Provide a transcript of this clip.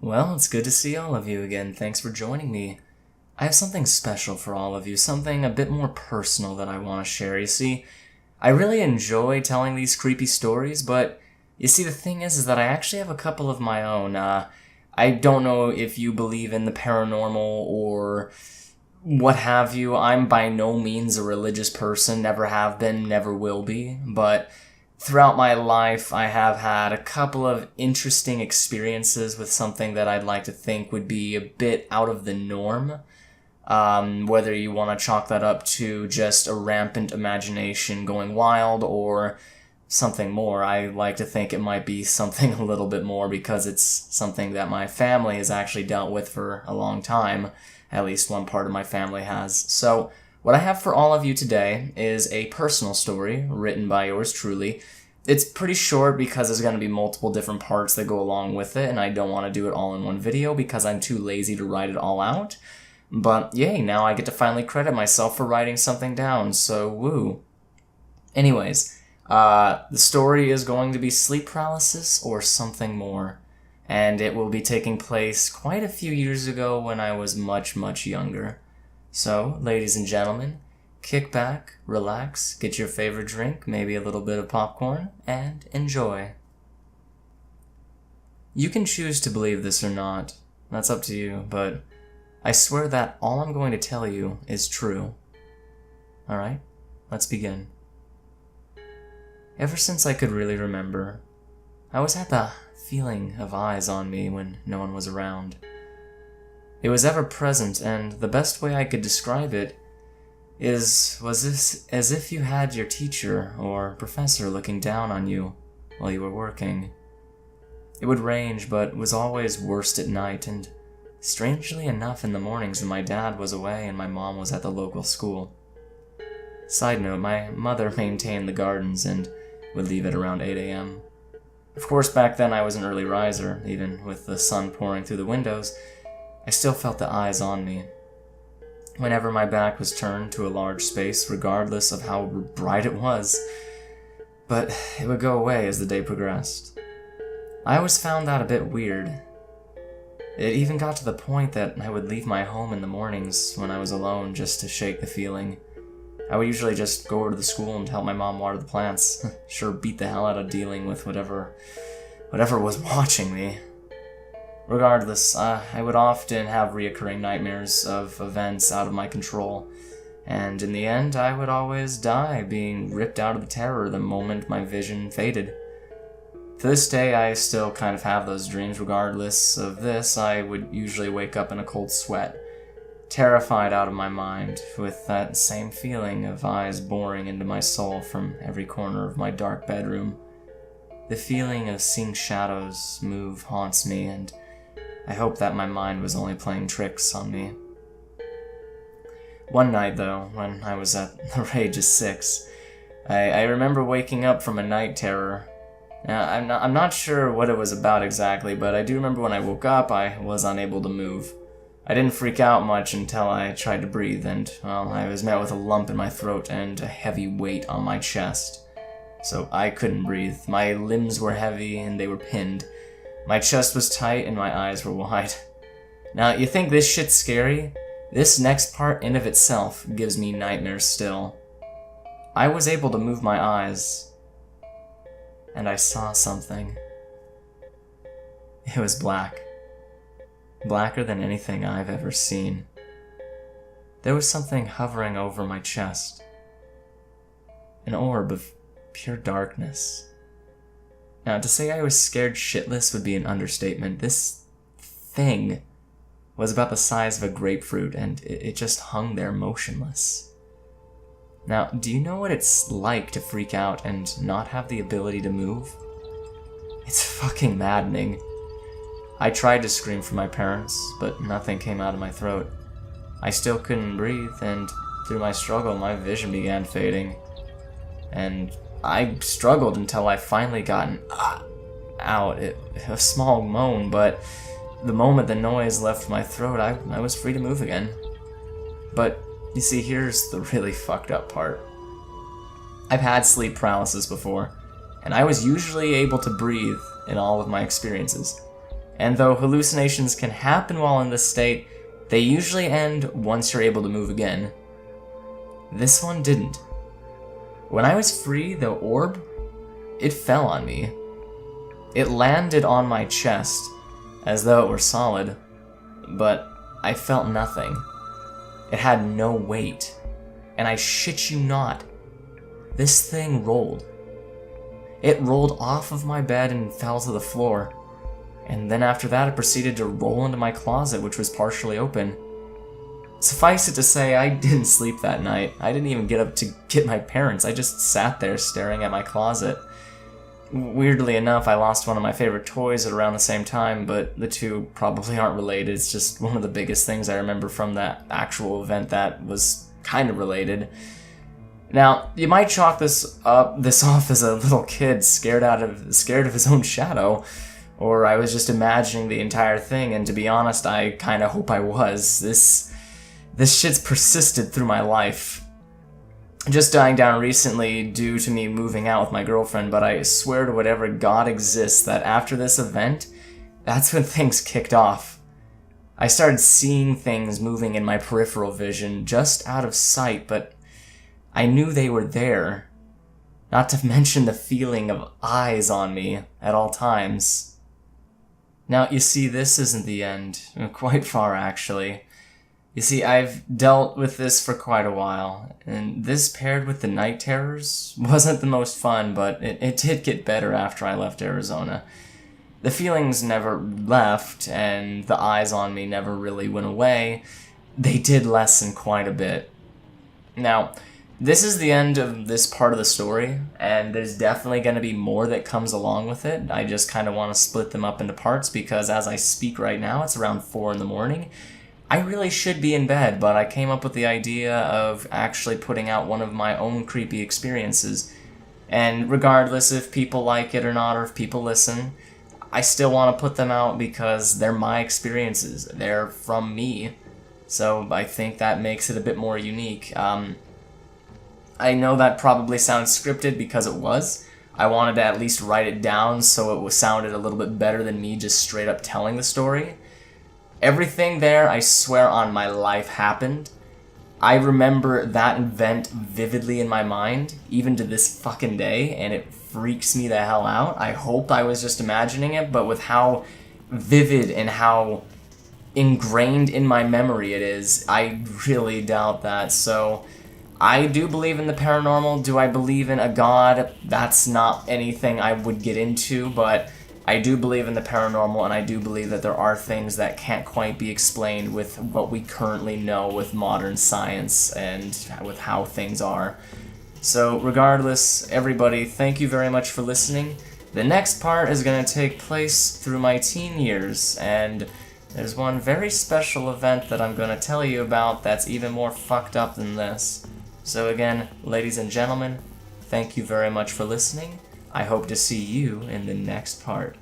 Well, it's good to see all of you again. Thanks for joining me. I have something special for all of you, something a bit more personal that I want to share. You see, I really enjoy telling these creepy stories, but you see, the thing is that I actually have a couple of my own. I don't know if you believe in the paranormal or what have you. I'm by no means a religious person, never have been, never will be, but throughout my life, I have had a couple of interesting experiences with something that I'd like to think would be a bit out of the norm. Whether you want to chalk that up to just a rampant imagination going wild or something more, I like to think it might be something a little bit more because it's something that my family has actually dealt with for a long time. At least one part of my family has. So, what I have for all of you today is a personal story written by yours truly. It's pretty short because there's going to be multiple different parts that go along with it, and I don't want to do it all in one video because I'm too lazy to write it all out. But yay, now I get to finally credit myself for writing something down, so woo. Anyways, the story is going to be sleep paralysis or something more, and it will be taking place quite a few years ago when I was much, much younger. So, ladies and gentlemen, kick back, relax, get your favorite drink, maybe a little bit of popcorn, and enjoy. You can choose to believe this or not, that's up to you, but I swear that all I'm going to tell you is true. Alright, let's begin. Ever since I could really remember, I always had the feeling of eyes on me when no one was around. It was ever present, and the best way I could describe it was as if you had your teacher or professor looking down on you while you were working. It would range, but was always worst at night, and strangely enough in the mornings when my dad was away and my mom was at the local school. Side note, my mother maintained the gardens and would leave at around 8 a.m. Of course, back then I was an early riser, even with the sun pouring through the windows. I still felt the eyes on me. Whenever my back was turned to a large space, regardless of how bright it was, but it would go away as the day progressed. I always found that a bit weird. It even got to the point that I would leave my home in the mornings when I was alone just to shake the feeling. I would usually just go over to the school and help my mom water the plants. Sure beat the hell out of dealing with whatever was watching me. Regardless, I would often have reoccurring nightmares of events out of my control, and in the end I would always die being ripped out of the terror the moment my vision faded. To this day I still kind of have those dreams. Regardless of this, I would usually wake up in a cold sweat, terrified out of my mind, with that same feeling of eyes boring into my soul from every corner of my dark bedroom. The feeling of seeing shadows move haunts me, and I hope that my mind was only playing tricks on me. One night, though, when I was at the age of 6, I remember waking up from a night terror. Now, I'm not sure what it was about exactly, but I do remember when I woke up, I was unable to move. I didn't freak out much until I tried to breathe, and, well, I was met with a lump in my throat and a heavy weight on my chest. So I couldn't breathe. My limbs were heavy, and they were pinned. My chest was tight and my eyes were wide. Now, you think this shit's scary? This next part in of itself gives me nightmares still. I was able to move my eyes, and I saw something. It was black. Blacker than anything I've ever seen. There was something hovering over my chest. An orb of pure darkness. Now, to say I was scared shitless would be an understatement. This thing was about the size of a grapefruit, and it just hung there motionless. Now, do you know what it's like to freak out and not have the ability to move? It's fucking maddening. I tried to scream for my parents, but nothing came out of my throat. I still couldn't breathe, and through my struggle, my vision began fading. And I struggled until I finally got an out. A small moan, but the moment the noise left my throat, I was free to move again. But you see, here's the really fucked up part. I've had sleep paralysis before, and I was usually able to breathe in all of my experiences. And though hallucinations can happen while in this state, they usually end once you're able to move again. This one didn't. When I was free, the orb, it fell on me. It landed on my chest, as though it were solid, but I felt nothing. It had no weight, and I shit you not, this thing rolled. It rolled off of my bed and fell to the floor, and then after that it proceeded to roll into my closet, which was partially open. Suffice it to say, I didn't sleep that night. I didn't even get up to get my parents. I just sat there staring at my closet. Weirdly enough, I lost one of my favorite toys at around the same time, but the two probably aren't related. It's just one of the biggest things I remember from that actual event that was kind of related. Now, you might chalk this off as a little kid scared of his own shadow, or I was just imagining the entire thing, and to be honest, I kind of hope I was. This shit's persisted through my life. Just dying down recently due to me moving out with my girlfriend, but I swear to whatever God exists that after this event, that's when things kicked off. I started seeing things moving in my peripheral vision, just out of sight, but I knew they were there. Not to mention the feeling of eyes on me at all times. Now, you see, this isn't the end. Quite far, actually. You see, I've dealt with this for quite a while, and this paired with the night terrors wasn't the most fun, but it did get better after I left Arizona. The feelings never left, and the eyes on me never really went away. They did lessen quite a bit. Now, this is the end of this part of the story, and there's definitely going to be more that comes along with it. I just kind of want to split them up into parts because as I speak right now, it's around 4 in the morning. I really should be in bed, but I came up with the idea of actually putting out one of my own creepy experiences. And regardless if people like it or not, or if people listen, I still want to put them out because they're my experiences. They're from me. So I think that makes it a bit more unique. I know that probably sounds scripted because it was. I wanted to at least write it down so it sounded a little bit better than me just straight up telling the story. Everything there, I swear on my life, happened. I remember that event vividly in my mind, even to this fucking day, and it freaks me the hell out. I hope I was just imagining it, but with how vivid and how ingrained in my memory it is, I really doubt that. So, I do believe in the paranormal. Do I believe in a god? That's not anything I would get into, but I do believe in the paranormal, and I do believe that there are things that can't quite be explained with what we currently know with modern science and with how things are. So regardless, everybody, thank you very much for listening. The next part is going to take place through my teen years, and there's one very special event that I'm going to tell you about that's even more fucked up than this. So again, ladies and gentlemen, thank you very much for listening. I hope to see you in the next part.